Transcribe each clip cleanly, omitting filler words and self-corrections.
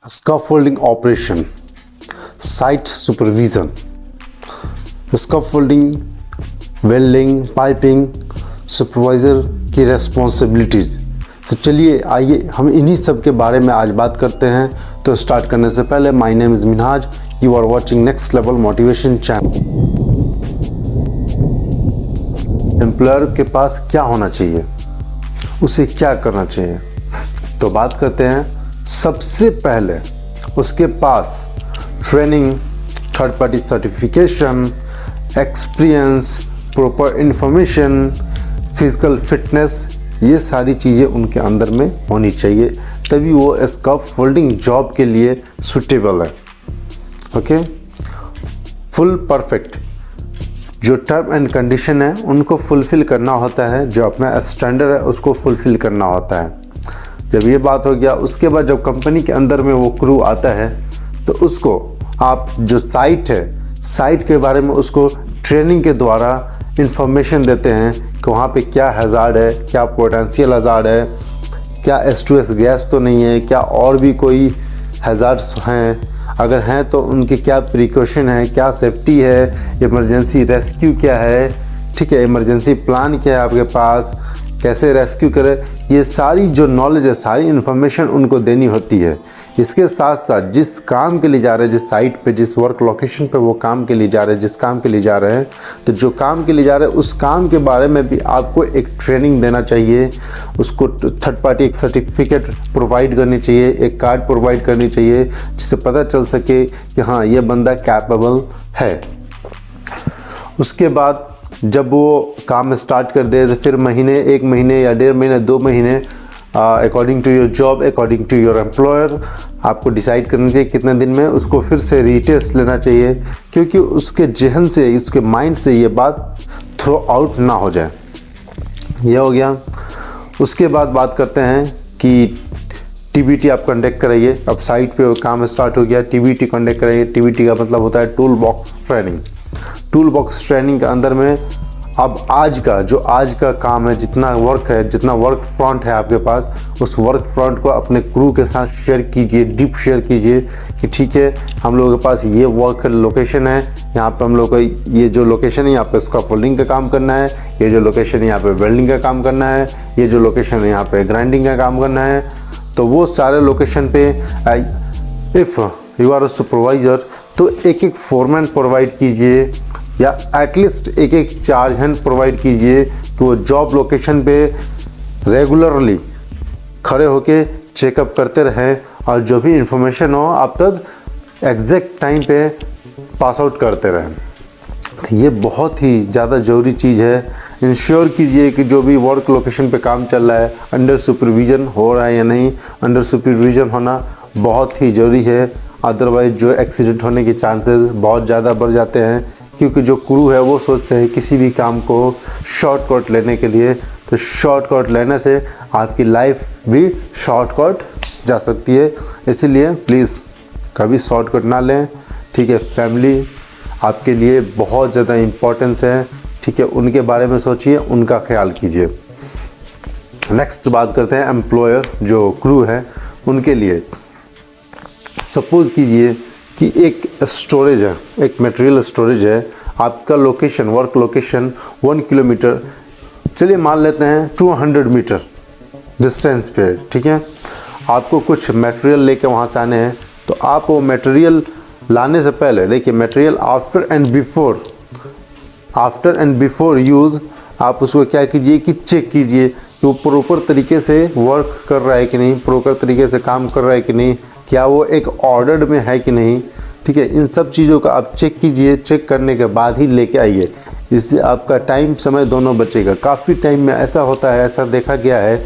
Scaffolding operation, site supervision, scaffolding, welding, piping, supervisor की responsibilities. तो चलिए आइए हम इन्हीं सब के बारे में आज बात करते हैं। तो स्टार्ट करने से पहले my name is Minhaj, you are watching next level motivation channel. Employer के पास क्या होना चाहिए, उसे क्या करना चाहिए, तो बात करते हैं। सबसे पहले उसके पास training, third party certification, experience, proper information, physical fitness, ये सारी चीज़ें उनके अंदर में होनी चाहिए, तभी वो स्कैफोल्डिंग जॉब के लिए सुटेबल है। ओके, फुल परफेक्ट जो टर्म एंड कंडीशन है उनको फुलफ़िल करना होता है, जो अपना स्टैंडर्ड है उसको फुलफ़िल करना होता है। जब ये बात हो गया, उसके बाद जब कंपनी के अंदर में वो क्रू आता है तो उसको आप जो साइट है, साइट के बारे में उसको ट्रेनिंग के द्वारा इंफॉर्मेशन देते हैं कि वहाँ पे क्या हज़ार्ड है, क्या पोटेंशियल हज़ार्ड है, क्या H2S गैस तो नहीं है, क्या और भी कोई हज़ार्ड्स हैं, अगर हैं तो उनके क्या प्रिकॉशन है, क्या सेफ्टी है, इमरजेंसी रेस्क्यू क्या है, ठीक है, इमरजेंसी प्लान क्या है आपके पास, कैसे रेस्क्यू करें, ये सारी जो नॉलेज है, सारी इन्फॉर्मेशन उनको देनी होती है। इसके साथ साथ जिस काम के लिए जा रहे हैं, जिस साइट पे, जिस वर्क लोकेशन पे वो काम के लिए जा रहे हैं, जिस काम के लिए जा रहे हैं, तो जो काम के लिए जा रहे हैं उस काम के बारे में भी आपको एक ट्रेनिंग देना चाहिए। उसको थर्ड पार्टी एक सर्टिफिकेट प्रोवाइड करनी चाहिए, एक कार्ड प्रोवाइड करनी चाहिए, जिससे पता चल सके कि हाँ ये बंदा कैपेबल है। उसके बाद जब वो काम स्टार्ट कर दे तो फिर महीने, 1 महीने या 1.5 महीने, 2 महीने, according to your job, according to your employer, आपको डिसाइड करना चाहिए कितने दिन में उसको फिर से रीटेस्ट लेना चाहिए, क्योंकि उसके जहन से, उसके माइंड से ये बात थ्रो आउट ना हो जाए। ये हो गया। उसके बाद बात करते हैं कि TBT आप कंडक्ट कराइए। अब साइट पे काम स्टार्ट हो गया, TBT कंडक्ट कराइए। TBT का मतलब होता है tool box training. Tool box training के अंदर में अब आज का काम है, जितना वर्क है, जितना वर्क फ्रंट है आपके पास, उस वर्क फ्रंट को अपने क्रू के साथ शेयर कीजिए, डीप शेयर कीजिए कि ठीक है हम लोगों के पास ये वर्क लोकेशन है, यहाँ पे हम लोग को ये जो लोकेशन है यहाँ पे स्कैफोल्डिंग का काम करना है, ये जो लोकेशन है यहाँ पे वेल्डिंग का काम करना है, ये जो लोकेशन है यहाँ पे ग्राइंडिंग का काम करना है। तो वो सारे लोकेशन पे if you are a supervisor तो एक फोरमैन प्रोवाइड कीजिए, या एटलीस्ट एक चार्ज हैंड प्रोवाइड कीजिए कि वो जॉब लोकेशन पे रेगुलरली खड़े होके चेकअप करते रहें और जो भी इंफॉर्मेशन हो आप तक एग्जैक्ट टाइम पे पास आउट करते रहें। तो ये बहुत ही ज़्यादा ज़रूरी चीज़ है। इंश्योर कीजिए कि जो भी वर्क लोकेशन पे काम चल रहा है अंडर सुपरविज़न हो रहा है या नहीं। अंडर सुपरविज़न होना बहुत ही ज़रूरी है, अदरवाइज जो एक्सीडेंट होने के चांसेस बहुत ज़्यादा बढ़ जाते हैं, क्योंकि जो क्रू है वो सोचते हैं किसी भी काम को शॉर्टकट लेने के लिए, तो शॉर्टकट लेने से आपकी लाइफ भी शॉर्टकट जा सकती है। इसीलिए प्लीज़ कभी शॉर्टकट ना लें, ठीक है। फैमिली आपके लिए बहुत ज़्यादा इम्पोर्टेंस है, ठीक है, उनके बारे में सोचिए, उनका ख्याल कीजिए। नेक्स्ट बात करते हैं एम्प्लॉयर, जो क्रू है उनके लिए। सपोज़ कीजिए कि एक स्टोरेज है, एक मटेरियल स्टोरेज है, आपका लोकेशन, वर्क लोकेशन 1 किलोमीटर, चलिए मान लेते हैं 200 मीटर डिस्टेंस पे, ठीक है। आपको कुछ मटेरियल लेके वहाँ जाने हैं, तो आप वो मटेरियल लाने से पहले देखिए, material after and before use आप उसको क्या कीजिए कि चेक कीजिए कि वो प्रॉपर तरीके से वर्क कर रहा है कि नहीं, प्रॉपर तरीके से काम कर रहा है कि नहीं, क्या वो एक ऑर्डर्ड में है कि नहीं, ठीक है। इन सब चीज़ों का आप चेक कीजिए, चेक करने के बाद ही लेके आइए, इससे आपका टाइम समय दोनों बचेगा। काफ़ी टाइम में ऐसा होता है, ऐसा देखा गया है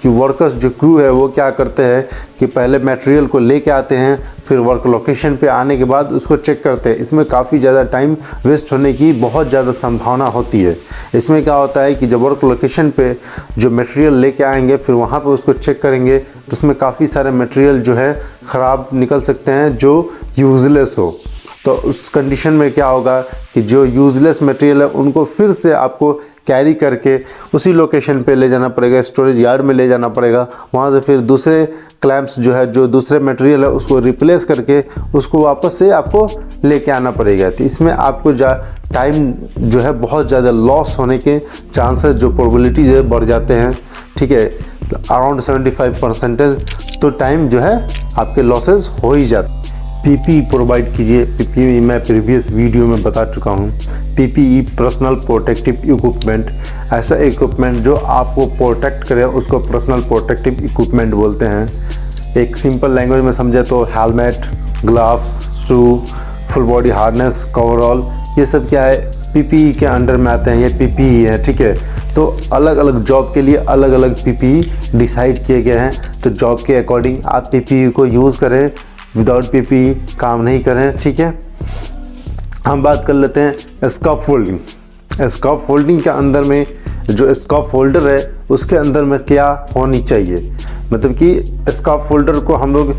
कि वर्कर्स जो क्रू है वो क्या करते हैं कि पहले मटेरियल को लेके आते हैं, फिर वर्क लोकेशन पे आने के बाद उसको चेक करते हैं। इसमें काफ़ी ज़्यादा टाइम वेस्ट होने की बहुत ज़्यादा संभावना होती है। इसमें क्या होता है कि जब वर्क लोकेशन पे जो मटेरियल लेके आएंगे, फिर वहाँ पे उसको चेक करेंगे, तो उसमें काफ़ी सारे मटेरियल जो है ख़राब निकल सकते हैं, जो यूज़लेस हो। तो उस कंडीशन में क्या होगा कि जो यूज़लेस मटेरियल है उनको फिर से आपको कैरी करके उसी लोकेशन पे ले जाना पड़ेगा, स्टोरेज यार्ड में ले जाना पड़ेगा, वहाँ से फिर दूसरे क्लैंप्स जो है, जो दूसरे मटेरियल है उसको रिप्लेस करके उसको वापस से आपको लेके आना पड़ेगा। तो इसमें आपको टाइम जो है बहुत ज़्यादा लॉस होने के चांसेस, जो प्रोबेबिलिटीज है, बढ़ जाते हैं। ठीक है, तो अराउंड 75% तो टाइम जो है आपके लॉसेस हो ही जाते। पीपीई प्रोवाइड कीजिए। पीपीई मैं प्रीवियस वीडियो में बता चुका हूँ। पीपीई पर्सनल प्रोटेक्टिव इक्विपमेंट, ऐसा इक्विपमेंट जो आपको प्रोटेक्ट करे उसको पर्सनल प्रोटेक्टिव इक्विपमेंट बोलते हैं। एक सिंपल लैंग्वेज में समझे तो हेलमेट, ग्लव्स, शू, फुल बॉडी हार्नेस, कवरऑल, ये सब क्या है, पीपीई के अंडर में आते हैं। ये पीपीई है। ठीक है, तो अलग अलग जॉब के लिए अलग अलग पीपीई डिसाइड किए गए हैं। तो जॉब के अकॉर्डिंग आप पीपीई को यूज़ करें, विदाउट पीपीई काम नहीं करें। ठीक है, हम बात कर लेते हैं स्कॉप फोल्डिंग। स्कॉप फोल्डिंग के अंदर में जो स्कॉप होल्डर है उसके अंदर में क्या होनी चाहिए, मतलब कि स्कॉप होल्डर को हम लोग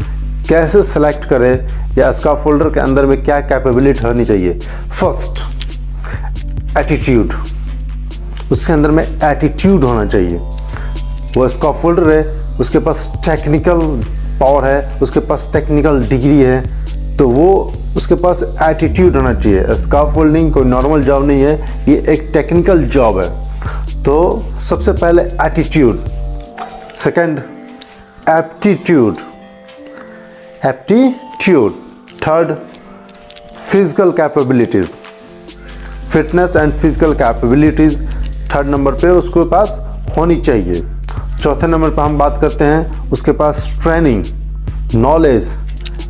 कैसे सेलेक्ट करें, या स्कॉप होल्डर के अंदर में क्या कैपेबिलिटी होनी चाहिए। फर्स्ट, एटीट्यूड, उसके अंदर में एटीट्यूड होना चाहिए। वो स्कॉप होल्डर है, उसके पास टेक्निकल पावर है, उसके पास टेक्निकल डिग्री है, तो वो उसके पास एटीट्यूड होना चाहिए। स्कार्फ होल्डिंग कोई नॉर्मल जॉब नहीं है, ये एक टेक्निकल जॉब है। तो सबसे पहले attitude, second aptitude, third physical capabilities, fitness and physical capabilities third number पे उसके पास होनी चाहिए। चौथे नंबर पर हम बात करते हैं उसके पास ट्रेनिंग, नॉलेज,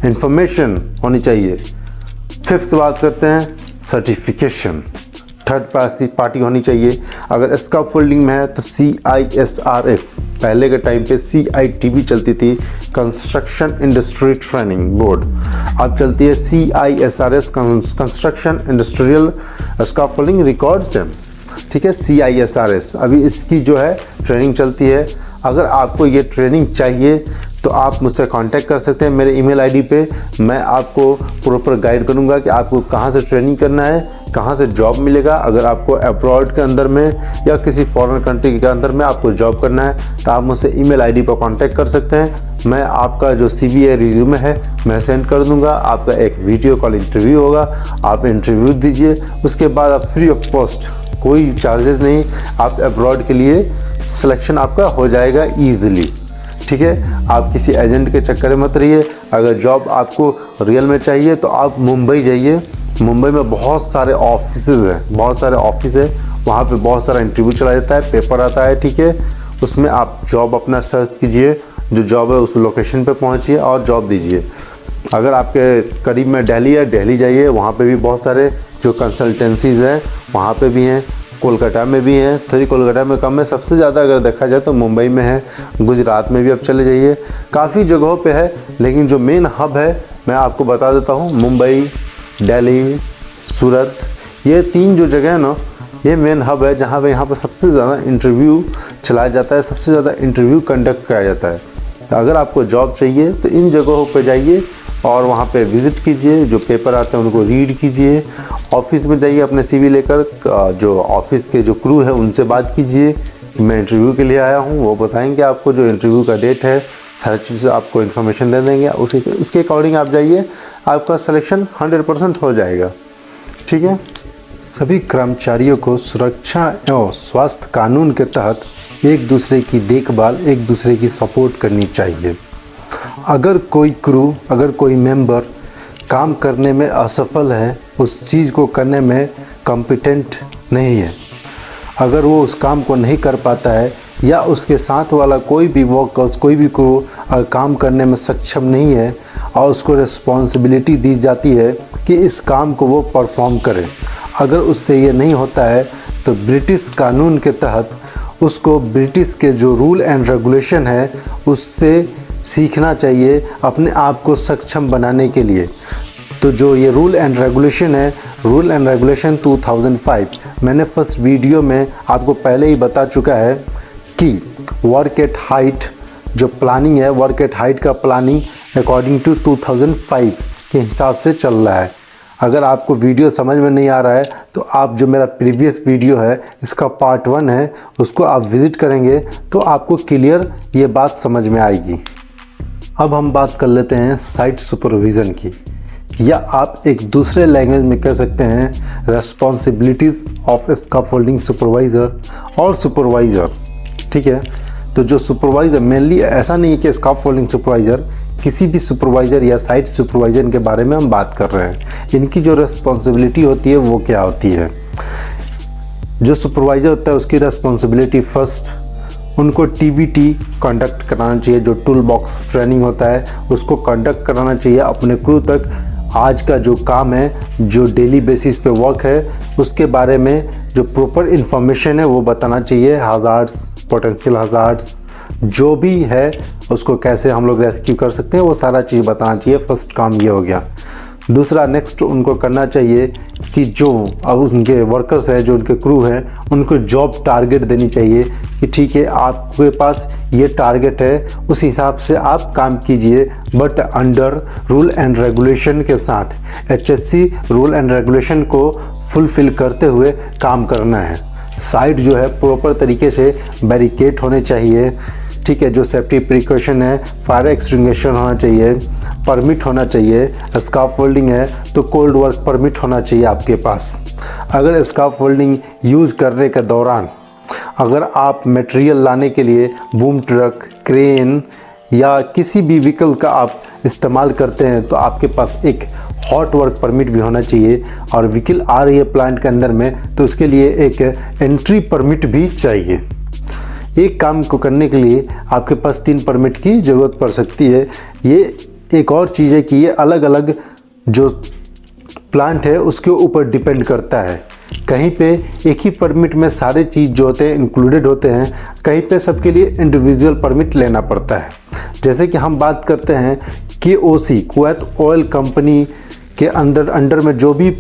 इंफॉर्मेशन होनी चाहिए। फिफ्थ बात करते हैं सर्टिफिकेशन, थर्ड पार्टी होनी चाहिए। अगर स्कार्फ फोल्डिंग में है तो CISRF, पहले के टाइम पे CITB चलती थी, कंस्ट्रक्शन इंडस्ट्री ट्रेनिंग बोर्ड, अब चलती है CISRS, construction industrial scarf folding record से। ठीक है, CISRS अभी इसकी जो है ट्रेनिंग चलती है। अगर आपको ये ट्रेनिंग चाहिए तो आप मुझसे कांटेक्ट कर सकते हैं मेरे ईमेल आईडी पे। मैं आपको प्रॉपर गाइड करूंगा कि आपको कहाँ से ट्रेनिंग करना है, कहाँ से जॉब मिलेगा। अगर आपको अब्रॉड के अंदर में या किसी फॉरेन कंट्री के अंदर में आपको जॉब करना है तो आप मुझसे ईमेल आईडी पर कांटेक्ट कर सकते हैं। मैं आपका जो CV है, रिज्यूमे है, मैं सेंड कर दूंगा। आपका एक वीडियो कॉल इंटरव्यू होगा, आप इंटरव्यू दीजिए, उसके बाद आप फ्री ऑफ कॉस्ट, कोई चार्जेस नहीं, आप अब्रॉड के लिए सिलेक्शन आपका हो जाएगा ईजिली। ठीक है, आप किसी एजेंट के चक्कर में मत रहिए। अगर जॉब आपको रियल में चाहिए तो आप मुंबई जाइए। मुंबई में बहुत सारे ऑफिस हैं, बहुत सारे ऑफिस है, वहाँ पे बहुत सारा इंटरव्यू चला जाता है, पेपर आता है। ठीक है, उसमें आप जॉब अपना सर्च कीजिए, जो जॉब है उस लोकेशन पे पहुँचिए और जॉब दीजिए। अगर आपके करीब में दिल्ली है, दिल्ली जाइए, वहाँ पे भी बहुत सारे जो कंसल्टेंसीज हैं वहाँ पे भी हैं, कोलकाता में भी हैं, थोड़ी कोलकाता में कम है, सबसे ज़्यादा अगर देखा जाए तो मुंबई में है, गुजरात में भी अब चले जाइए, काफ़ी जगहों पे है। लेकिन जो मेन हब है मैं आपको बता देता हूँ, मुंबई, दिल्ली, सूरत, ये 3 जो जगह है ना, ये मेन हब है जहाँ पे यहाँ पर सबसे ज़्यादा इंटरव्यू चलाया जाता है, सबसे ज़्यादा इंटरव्यू कंडक्ट कराया जाता है। तो अगर आपको जॉब चाहिए तो इन जगहों पर जाइए और वहाँ पे विज़िट कीजिए, जो पेपर आते हैं उनको रीड कीजिए, ऑफिस में जाइए अपने CV लेकर, जो ऑफिस के जो क्रू है उनसे बात कीजिए, मैं इंटरव्यू के लिए आया हूँ, वो बताएंगे आपको जो इंटरव्यू का डेट है, हर चीज़ आपको इन्फॉर्मेशन दे देंगे, उसके अकॉर्डिंग आप जाइए, आपका सिलेक्शन 100% हो जाएगा। ठीक है, सभी कर्मचारियों को सुरक्षा एवं स्वास्थ्य कानून के तहत एक दूसरे की देखभाल, एक दूसरे की सपोर्ट करनी चाहिए। अगर कोई क्रू, अगर कोई मेंबर काम करने में असफल है, उस चीज़ को करने में कॉम्पिटेंट नहीं है, अगर वो उस काम को नहीं कर पाता है, या उसके साथ वाला कोई भी वर्कर्स, कोई भी क्रू अगर काम करने में सक्षम नहीं है और उसको रिस्पॉन्सिबिलिटी दी जाती है कि इस काम को वो परफॉर्म करे, अगर उससे ये नहीं होता है तो ब्रिटिश कानून के तहत उसको ब्रिटिश के जो रूल एंड रेगुलेशन है उससे सीखना चाहिए अपने आप को सक्षम बनाने के लिए। तो जो ये रूल एंड रेगुलेशन है, रूल एंड रेगुलेशन 2005, मैंने फर्स्ट वीडियो में आपको पहले ही बता चुका है कि वर्क एट हाइट जो प्लानिंग है, वर्क एट हाइट का प्लानिंग अकॉर्डिंग टू 2005 के हिसाब से चल रहा है। अगर आपको वीडियो समझ में नहीं आ रहा है तो आप जो मेरा प्रीवियस वीडियो है, इसका पार्ट 1 है, उसको आप विज़िट करेंगे तो आपको क्लियर ये बात समझ में आएगी। अब हम बात कर लेते हैं साइट सुपरविज़न की, या आप एक दूसरे लैंग्वेज में कह सकते हैं रेस्पॉन्सिबिलिटीज़ ऑफ स्कैफोल्डिंग सुपरवाइज़र और सुपरवाइज़र। ठीक है, तो जो सुपरवाइज़र मेनली ऐसा नहीं है कि स्कैफोल्डिंग सुपरवाइज़र, किसी भी सुपरवाइज़र या साइट सुपरवाइज़र के बारे में हम बात कर रहे हैं। इनकी जो रेस्पॉन्सिबिलिटी होती है वो क्या होती है? जो सुपरवाइज़र होता है उसकी रेस्पॉन्सिबिलिटी फर्स्ट, उनको TBT कंडक्ट कराना चाहिए, जो टूल बॉक्स ट्रेनिंग होता है उसको कंडक्ट कराना चाहिए अपने क्रू तक। आज का जो काम है, जो डेली बेसिस पे वर्क है, उसके बारे में जो प्रॉपर इन्फॉर्मेशन है वो बताना चाहिए। हज़ार्ड्स, पोटेंशियल हज़ार्ड्स जो भी है उसको कैसे हम लोग रेस्क्यू कर सकते हैं वो सारा चीज़ बताना चाहिए। फर्स्ट काम ये हो गया। दूसरा, नेक्स्ट उनको करना चाहिए कि जो अब उनके वर्कर्स हैं, जो उनके क्रू हैं, उनको जॉब टारगेट देनी चाहिए कि ठीक है आपके पास ये टारगेट है, उस हिसाब से आप काम कीजिए, but under rule and regulation के साथ। HSC रूल एंड रेगुलेशन को फुलफ़िल करते हुए काम करना है। साइट जो है प्रॉपर तरीके से बैरिकेड होने चाहिए। ठीक है, जो सेफ्टी प्रिकॉशन है, फायर एक्सटिंग्विशर होना चाहिए, परमिट होना चाहिए। स्कैफोल्डिंग है तो कोल्ड वर्क परमिट होना चाहिए आपके पास। अगर स्कैफोल्डिंग यूज़ करने के दौरान अगर आप मटेरियल लाने के लिए बूम ट्रक, क्रेन या किसी भी व्हीकल का आप इस्तेमाल करते हैं तो आपके पास एक हॉट वर्क परमिट भी होना चाहिए। और व्हीकल आ रही है प्लांट के अंदर में तो उसके लिए एक एंट्री परमिट भी चाहिए। एक काम को करने के लिए आपके पास 3 परमिट की ज़रूरत पड़ सकती है। ये एक और चीज़ है कि ये अलग अलग जो प्लांट है उसके ऊपर डिपेंड करता है। कहीं पे एक ही परमिट में सारे चीज़ जो होते हैं इंक्लूडेड होते हैं, कहीं पे सबके लिए इंडिविजुअल परमिट लेना पड़ता है। जैसे कि हम बात करते हैं KOC, कुवैत ऑयल कंपनी के अंडर में जो भी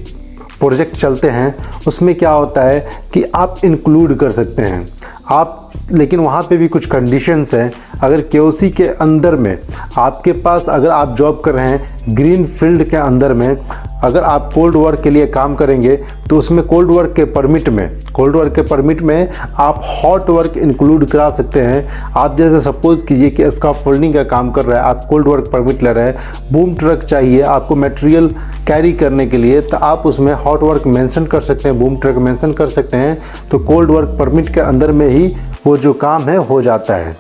प्रोजेक्ट चलते हैं उसमें क्या होता है कि आप इंक्लूड कर सकते हैं आप, लेकिन वहाँ पे भी कुछ कंडीशंस हैं। अगर KOC के अंदर में आपके पास, अगर आप जॉब कर रहे हैं ग्रीन फील्ड के अंदर में, अगर आप कोल्ड वर्क के लिए काम करेंगे तो उसमें कोल्ड वर्क के परमिट में आप हॉट वर्क इंक्लूड करा सकते हैं। आप जैसे सपोज़ कीजिए कि स्कैफोल्डिंग का काम कर रहा है, आप कोल्ड वर्क परमिट ले रहे हैं, बूम ट्रक चाहिए आपको मटेरियल कैरी करने के लिए, तो आप उसमें हॉट वर्क मेंशन कर सकते हैं, बूम ट्रक मेंशन कर सकते हैं। तो कोल्ड वर्क परमिट के अंदर में ही वो जो काम है हो जाता है।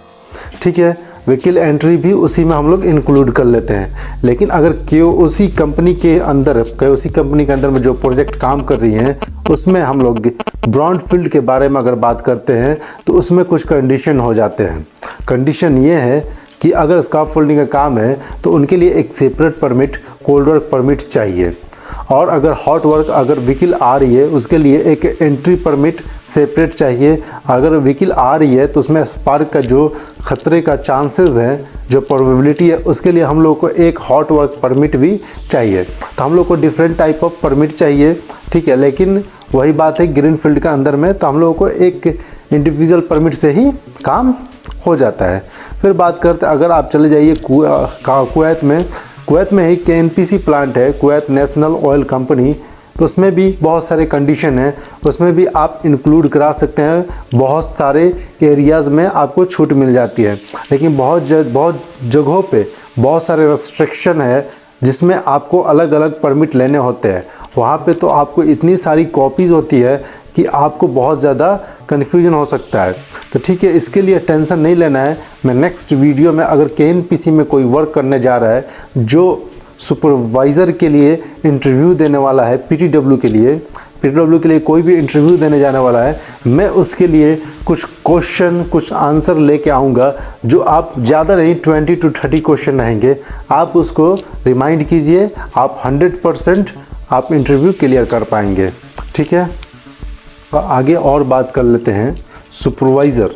ठीक है, व्हीकल एंट्री भी उसी में हम लोग इंक्लूड कर लेते हैं। लेकिन अगर KOC कंपनी के अंदर में जो प्रोजेक्ट काम कर रही हैं उसमें हम लोग ब्रॉड फील्ड के बारे में अगर बात करते हैं तो उसमें कुछ कंडीशन हो जाते हैं। कंडीशन ये है कि अगर स्कैफोल्डिंग का काम है तो उनके लिए एक separate permit, cold work permit चाहिए। और अगर हॉट वर्क अगर व्हीकल आ रही है उसके लिए एक एंट्री परमिट सेपरेट चाहिए। अगर व्हीकल आ रही है तो उसमें स्पार्क का जो खतरे का चांसेस है, जो प्रोबेबिलिटी है, उसके लिए हम लोग को एक हॉट वर्क परमिट भी चाहिए। तो हम लोग को डिफरेंट टाइप ऑफ परमिट चाहिए। ठीक है, लेकिन वही बात है ग्रीन फील्ड के अंदर में तो हम लोगों को एक इंडिविजुअल परमिट से ही काम हो जाता है। फिर बात करते अगर आप चले जाइए कुवैत में ही KNPC प्लांट है, कुवैत नेशनल ऑयल कंपनी, तो उसमें भी बहुत सारे कंडीशन हैं, उसमें भी आप इंक्लूड करा सकते हैं। बहुत सारे एरियाज़ में आपको छूट मिल जाती है, लेकिन बहुत जगहों पे बहुत सारे रेस्ट्रिक्शन है जिसमें आपको अलग अलग परमिट लेने होते हैं। वहाँ पे तो आपको इतनी सारी कॉपीज़ होती है कि आपको बहुत ज़्यादा कन्फ्यूजन हो सकता है। तो ठीक है, इसके लिए टेंशन नहीं लेना है। मैं नेक्स्ट वीडियो में अगर KNPC में कोई वर्क करने जा रहा है जो सुपरवाइज़र के लिए इंटरव्यू देने वाला है, PTW के लिए कोई भी इंटरव्यू देने जाने वाला है, मैं उसके लिए कुछ क्वेश्चन, कुछ आंसर लेके आऊँगा जो आप ज़्यादा नहीं 20 to 30 क्वेश्चन रहेंगे। आप उसको रिमाइंड कीजिए, आप 100% आप इंटरव्यू क्लियर कर पाएंगे। ठीक है, तो आगे और बात कर लेते हैं सुपरवाइज़र।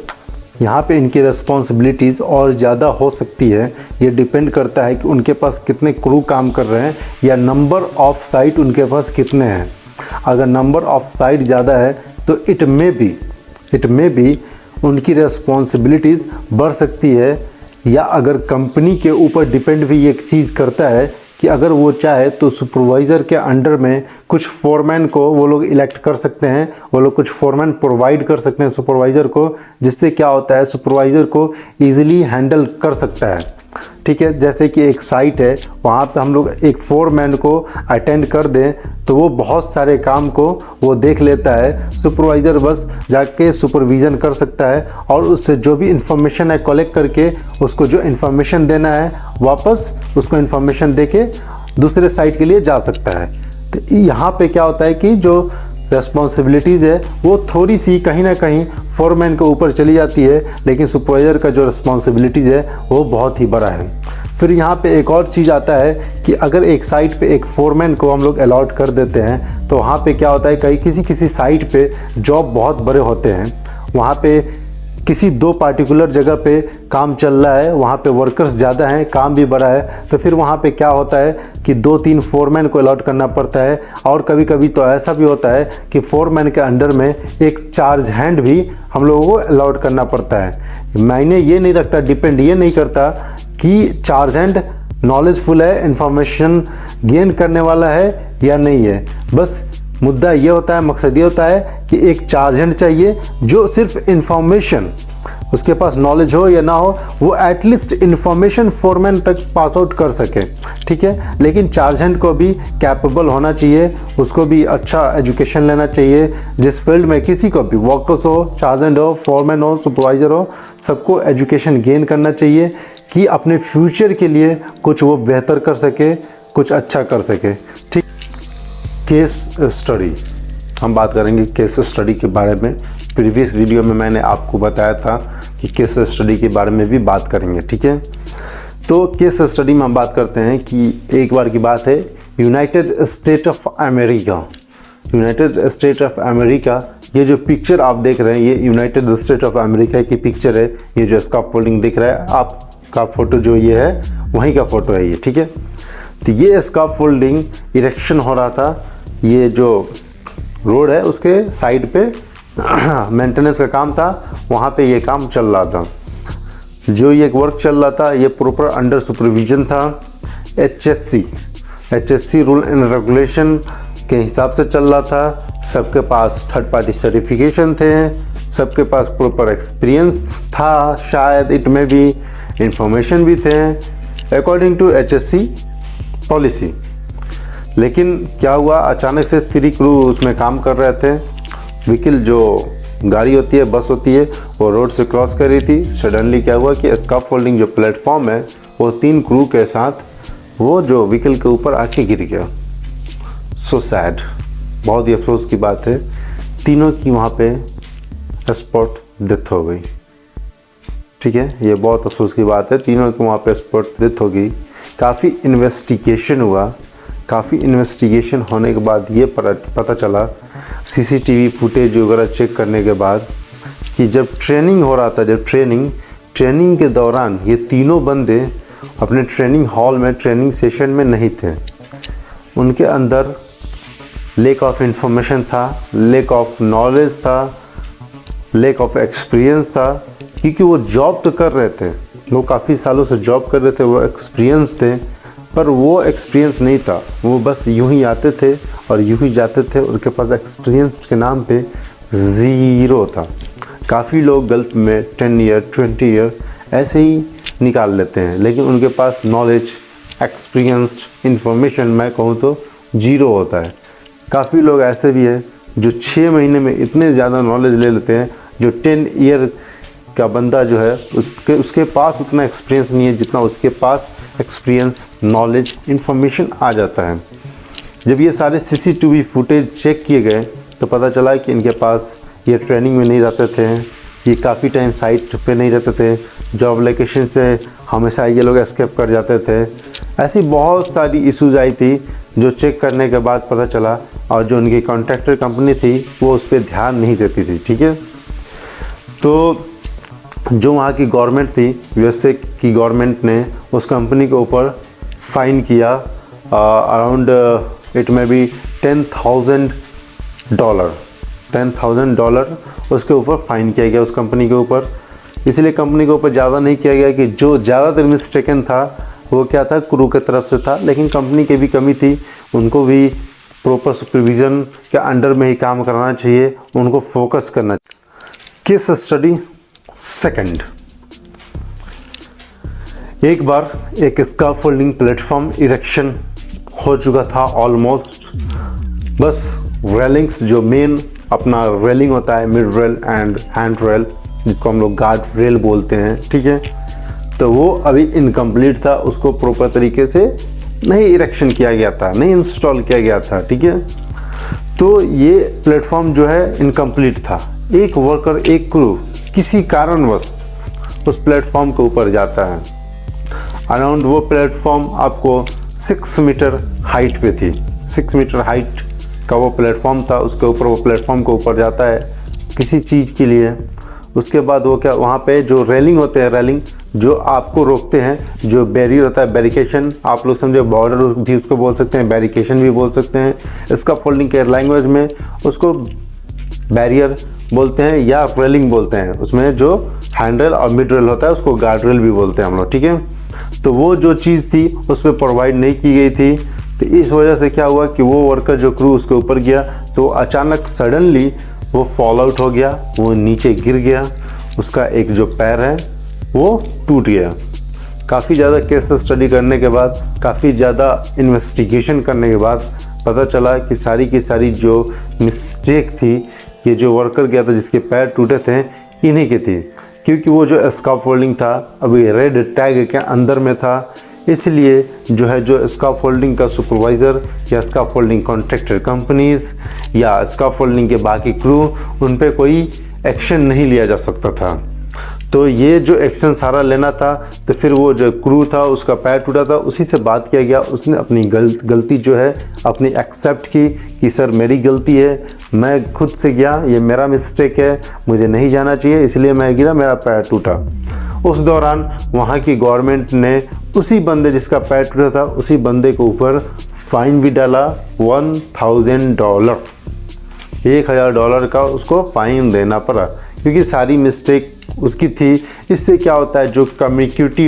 यहाँ पे इनकी रिस्पॉन्सिबिलिटीज़ और ज़्यादा हो सकती है। ये डिपेंड करता है कि उनके पास कितने क्रू काम कर रहे हैं या नंबर ऑफ साइट उनके पास कितने हैं। अगर नंबर ऑफ साइट ज़्यादा है तो इट मे बी उनकी रिस्पॉन्सिबिलिटीज़ बढ़ सकती है। या अगर कंपनी के ऊपर डिपेंड भी एक चीज़ करता है कि अगर वो चाहे तो सुपरवाइज़र के अंडर में कुछ फोरमैन को वो लोग इलेक्ट कर सकते हैं, वो लोग कुछ फोरमैन प्रोवाइड कर सकते हैं सुपरवाइज़र को, जिससे क्या होता है सुपरवाइज़र को ईज़िली हैंडल कर सकता है। ठीक है। जैसे कि एक साइट है, वहाँ पे हम लोग एक फोरमैन को अटेंड कर दें तो वो बहुत सारे काम को वो देख लेता है। सुपरवाइज़र बस जाके सुपरविज़न कर सकता है और उससे जो भी इंफॉर्मेशन है कलेक्ट करके उसको जो इंफॉर्मेशन देना है वापस उसको इंफॉर्मेशन दे के दूसरे साइट के लिए जा सकता है। तो यहाँ पे क्या होता है कि जो रेस्पॉन्सिबिलिटीज़ है वो थोड़ी सी कहीं ना कहीं फोरमैन के ऊपर चली जाती है, लेकिन सुपरवाइज़र का जो रिस्पॉन्सिबिलिटीज़ है वो बहुत ही बड़ा है। फिर यहाँ पे एक और चीज़ आता है कि अगर एक साइट पे एक फोरमैन को हम लोग अलॉट कर देते हैं तो वहाँ पे क्या होता है, कहीं किसी साइट पे जॉब बहुत बड़े होते हैं, वहाँ पे किसी दो पार्टिकुलर जगह पे काम चल रहा है, वहाँ पे वर्कर्स ज़्यादा हैं, काम भी बड़ा है, तो फिर वहाँ पे क्या होता है कि 2-3 फोरमैन को अलॉट करना पड़ता है। और कभी कभी तो ऐसा भी होता है कि फोरमैन के अंडर में एक चार्ज हैंड भी हम लोगों को अलॉट करना पड़ता है। मायने ये नहीं रखता, डिपेंड ये नहीं करता कि चार्ज हैंड नॉलेजफुल है, इंफॉर्मेशन गेन करने वाला है या नहीं है। बस मुद्दा ये होता है, मकसद ये होता है कि एक चार्ज हैंड चाहिए जो सिर्फ इंफॉर्मेशन, उसके पास नॉलेज हो या ना हो, वो एटलीस्ट इंफॉर्मेशन फोरमैन तक पास आउट कर सके, ठीक है। लेकिन चार्ज हैंड को भी कैपेबल होना चाहिए, उसको भी अच्छा एजुकेशन लेना चाहिए। जिस फील्ड में किसी को भी, वर्कर्स हो, चार्ज हैंड हो, फोरमैन हो, सुपरवाइज़र हो, सबको एजुकेशन गेन करना चाहिए कि अपने फ्यूचर के लिए कुछ वो बेहतर कर सके, कुछ अच्छा कर सके, ठीक। केस स्टडी, हम बात करेंगे केस स्टडी के बारे में। प्रीवियस वीडियो में मैंने आपको बताया था कि केस स्टडी के बारे में भी बात करेंगे, ठीक है। तो केस स्टडी में हम बात करते हैं कि एक बार की बात है, United state of America, United state of America, ये जो पिक्चर आप देख रहे हैं ये यूनाइटेड स्टेट ऑफ अमेरिका की पिक्चर है। ये जो स्कैफोल्डिंग दिख रहा है आपका फोटो जो ये है वहीं का फोटो है ये, ठीक है। तो ये स्कैफोल्डिंग इरेक्शन हो रहा था, ये जो रोड है उसके साइड पे मेंटेनेंस का काम था, वहाँ पे ये काम चल रहा था। जो ये वर्क चल रहा था ये प्रॉपर अंडर सुपरविजन था HSC रूल एंड रेगुलेशन के हिसाब से चल रहा था। सबके पास थर्ड पार्टी सर्टिफिकेशन थे, सबके पास प्रॉपर एक्सपीरियंस था, शायद इट में भी इंफॉर्मेशन भी थे अकॉर्डिंग टू HSC पॉलिसी। लेकिन क्या हुआ, अचानक से 3 क्रू उसमें काम कर रहे थे। व्हीकल जो गाड़ी होती है, बस होती है, वो रोड से क्रॉस कर रही थी। सडनली क्या हुआ कि स्कैफोल्डिंग जो प्लेटफॉर्म है वो 3 क्रू के साथ वो जो व्हीकल के ऊपर आके गिर गया। सो सैड, बहुत ही अफसोस की बात है। तीनों की वहाँ पे स्पॉट डेथ हो गई, ठीक है। ये बहुत अफसोस की बात है, तीनों की वहाँ पे स्पॉट डेथ हो गई। काफ़ी इन्वेस्टिगेशन हुआ, काफ़ी इन्वेस्टिगेशन होने के बाद ये पता चला CCTV फुटेज वगैरह चेक करने के बाद कि जब ट्रेनिंग हो रहा था, जब ट्रेनिंग के दौरान ये तीनों बंदे अपने ट्रेनिंग हॉल में, ट्रेनिंग सेशन में नहीं थे। उनके अंदर लैक ऑफ इंफॉर्मेशन था, लैक ऑफ नॉलेज था, लैक ऑफ एक्सपीरियंस था, क्योंकि वो जॉब तो कर रहे थे, वो काफ़ी सालों से जॉब कर रहे थे, वो एक्सपीरियंस थे, पर वो एक्सपीरियंस नहीं था। वो बस यूं ही आते थे और यूं ही जाते थे, उनके पास एक्सपीरियंस के नाम पे ज़ीरो था। काफ़ी लोग गल्फ में 10 ईयर 20 ईयर ऐसे ही निकाल लेते हैं, लेकिन उनके पास नॉलेज, एक्सपीरियंस, इंफॉर्मेशन मैं कहूँ तो ज़ीरो होता है। काफ़ी लोग ऐसे भी हैं जो 6 महीने में इतने ज़्यादा नॉलेज ले लेते हैं, जो 10 ईयर का बंदा जो है उसके पास उतना एक्सपीरियंस नहीं है जितना उसके पास एक्सपीरियंस, नॉलेज, इन्फॉर्मेशन आ जाता है। जब ये सारे CCTV फुटेज चेक किए गए तो पता चला कि इनके पास, ये ट्रेनिंग में नहीं रहते थे, ये काफ़ी टाइम साइट पे नहीं रहते थे, जॉब लोकेशन से हमेशा ये लोग एस्केप कर जाते थे। ऐसी बहुत सारी इश्यूज आई थी जो चेक करने के बाद पता चला, और जो उनकी कॉन्ट्रैक्टर कंपनी थी वो उस पर ध्यान नहीं देती थी, ठीक है। तो जो वहाँ की गवर्नमेंट थी, USA की गवर्नमेंट ने उस कंपनी के ऊपर फ़ाइन किया अराउंड इट में भी $10,000 उसके ऊपर फ़ाइन किया गया उस कंपनी के ऊपर। इसलिए कंपनी के ऊपर ज़्यादा नहीं किया गया कि जो ज़्यादातर मिस्टेकन था वो क्या था, क्रू की तरफ से था, लेकिन कंपनी की भी कमी थी। उनको भी प्रॉपर सुपरविज़न के अंडर में ही काम करना चाहिए, उनको फोकस करना चाहिए। केस स्टडी सेकंड, एक बार एक स्कैफोल्डिंग प्लेटफॉर्म इरेक्शन हो चुका था ऑलमोस्ट। बस रेलिंग्स, जो मेन अपना रेलिंग होता है, mid rail and hand rail, जिसको हम लोग गार्ड रेल बोलते हैं, ठीक है, तो वो अभी इनकम्प्लीट था। उसको प्रॉपर तरीके से नहीं इरेक्शन किया गया था, नहीं इंस्टॉल किया गया था, ठीक है। तो ये प्लेटफॉर्म जो है इनकम्प्लीट था। एक वर्कर, एक क्रू किसी कारणवश उस प्लेटफॉर्म के ऊपर जाता है। अराउंड वो प्लेटफॉर्म आपको 6 मीटर हाइट पे थी, 6 मीटर हाइट का वो प्लेटफॉर्म था। उसके ऊपर वो प्लेटफॉर्म के ऊपर जाता है किसी चीज़ के लिए। उसके बाद वो क्या, वहाँ पे जो रेलिंग होते हैं, रेलिंग जो आपको रोकते हैं, जो बैरियर होता है, बैरिकेशन, आप लोग समझे, बॉर्डर भी उसको बोल सकते हैं, बैरिकेशन भी बोल सकते हैं। स्कैफोल्डिंग के लैंग्वेज में उसको बैरियर बोलते हैं या रेलिंग बोलते हैं। उसमें जो हैंडल और मिड रेल होता है उसको गार्ड रेल भी बोलते हैं हम लोग, ठीक है। तो वो जो चीज़ थी उस पर प्रोवाइड नहीं की गई थी। तो इस वजह से क्या हुआ कि वो वर्कर जो क्रू उसके ऊपर गया तो अचानक सडनली वो फॉल आउट हो गया, वो नीचे गिर गया। उसका एक जो पैर है वो टूट गया। काफ़ी ज़्यादा केस स्टडी करने के बाद, काफ़ी ज़्यादा इन्वेस्टिगेशन करने के बाद पता चला कि सारी की सारी जो मिस्टेक थी, ये जो वर्कर गया था जिसके पैर टूटे थे, इन्हीं की थी। क्योंकि वो जो स्कैफोल्डिंग था अभी रेड टैग के अंदर में था, इसलिए जो स्कैफोल्डिंग का सुपरवाइज़र या स्कैफोल्डिंग कॉन्ट्रैक्टर कंपनीज या स्कैफोल्डिंग के बाकी क्रू, उन पे कोई एक्शन नहीं लिया जा सकता था। तो ये जो एक्शन सारा लेना था, तो फिर वो जो क्रू था उसका पैर टूटा था, उसी से बात किया गया। उसने अपनी गलती जो है अपनी एक्सेप्ट की कि सर मेरी गलती है, मैं खुद से गया, ये मेरा मिस्टेक है, मुझे नहीं जाना चाहिए, इसलिए मैं गिरा, मेरा पैर टूटा। उस दौरान वहाँ की गवर्नमेंट ने उसी बंदे जिसका पैर टूटा था, उसी बंदे के ऊपर फ़ाइन भी डाला, $1000, $1000 का उसको फ़ाइन देना पड़ा, क्योंकि सारी मिस्टेक उसकी थी। इससे क्या होता है, जो कम्युनिटी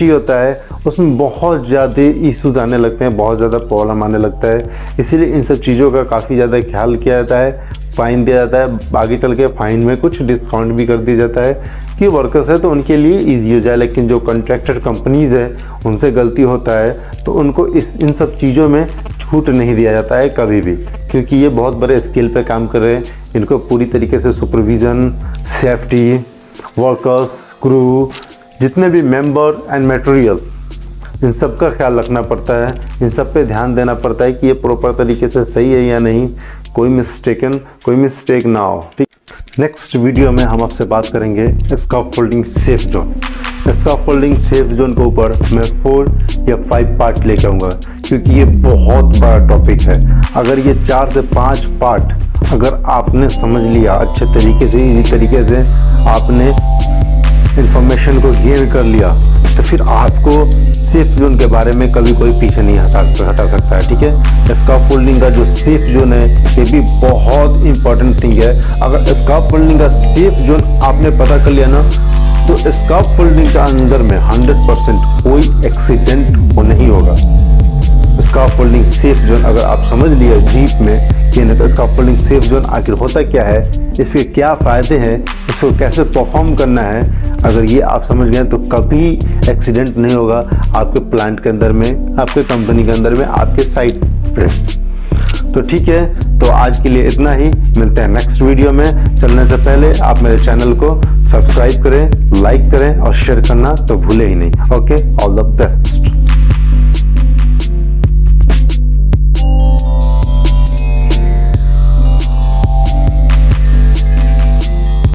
होता है उसमें बहुत ज़्यादा इश्यूज आने लगते हैं, बहुत ज़्यादा प्रॉब्लम आने लगता है। इसीलिए इन सब चीज़ों का काफ़ी ज़्यादा ख्याल किया जाता है, फ़ाइन दिया जाता है। आगे चल के फ़ाइन में कुछ डिस्काउंट भी कर दिया जाता है कि वर्कर्स है तो उनके लिए ईजी हो जाए। लेकिन जो कॉन्ट्रैक्टर कंपनीज़ है उनसे गलती होता है तो उनको इन सब चीज़ों में छूट नहीं दिया जाता है कभी भी, क्योंकि ये बहुत बड़े स्केल पे काम कर रहे हैं। इनको पूरी तरीके से सुपरविज़न, सेफ्टी, वर्कर्स, क्रू, जितने भी मेंबर एंड मटेरियल, इन सब का ख्याल रखना पड़ता है। इन सब पे ध्यान देना पड़ता है कि ये प्रॉपर तरीके से सही है या नहीं, कोई मिस्टेक ना हो, ठीक। नेक्स्ट वीडियो में हम आपसे बात करेंगे scaffolding safe zone. Scaffolding safe zone के ऊपर मैं 4 या 5 पार्ट लेकर आऊँगा, क्योंकि ये बहुत बड़ा टॉपिक है। अगर ये 4 से 5 पार्ट अगर आपने समझ लिया अच्छे तरीके से, इसी तरीके से आपने इंफॉर्मेशन को गेन कर लिया, तो फिर आपको सेफ जोन के बारे में कभी कोई पीछे नहीं हटा सकता है, ठीक है। स्कैफोल्डिंग का जो सेफ जोन है ये भी बहुत इंपॉर्टेंट थिंग है। अगर स्कैफोल्डिंग का सेफ जोन आपने पता कर लिया ना, तो स्कैफोल्डिंग के अंदर में 100% कोई एक्सीडेंट हो नहीं होगा। स्कैफोल्डिंग सेफ जोन अगर आप समझ लिए डीप में कि स्कैफोल्डिंग सेफ जोन आखिर होता क्या है, इसके क्या फ़ायदे हैं, इसको कैसे परफॉर्म करना है, अगर ये आप समझ गए तो कभी एक्सीडेंट नहीं होगा आपके प्लांट के अंदर में, आपके कंपनी के अंदर में, आपके साइट पे। तो ठीक है, तो आज के लिए इतना ही। मिलते हैं नेक्स्ट वीडियो में। चलने से पहले आप मेरे चैनल को सब्सक्राइब करें, लाइक करें और शेयर करना तो भूले ही नहीं। Okay, all the best.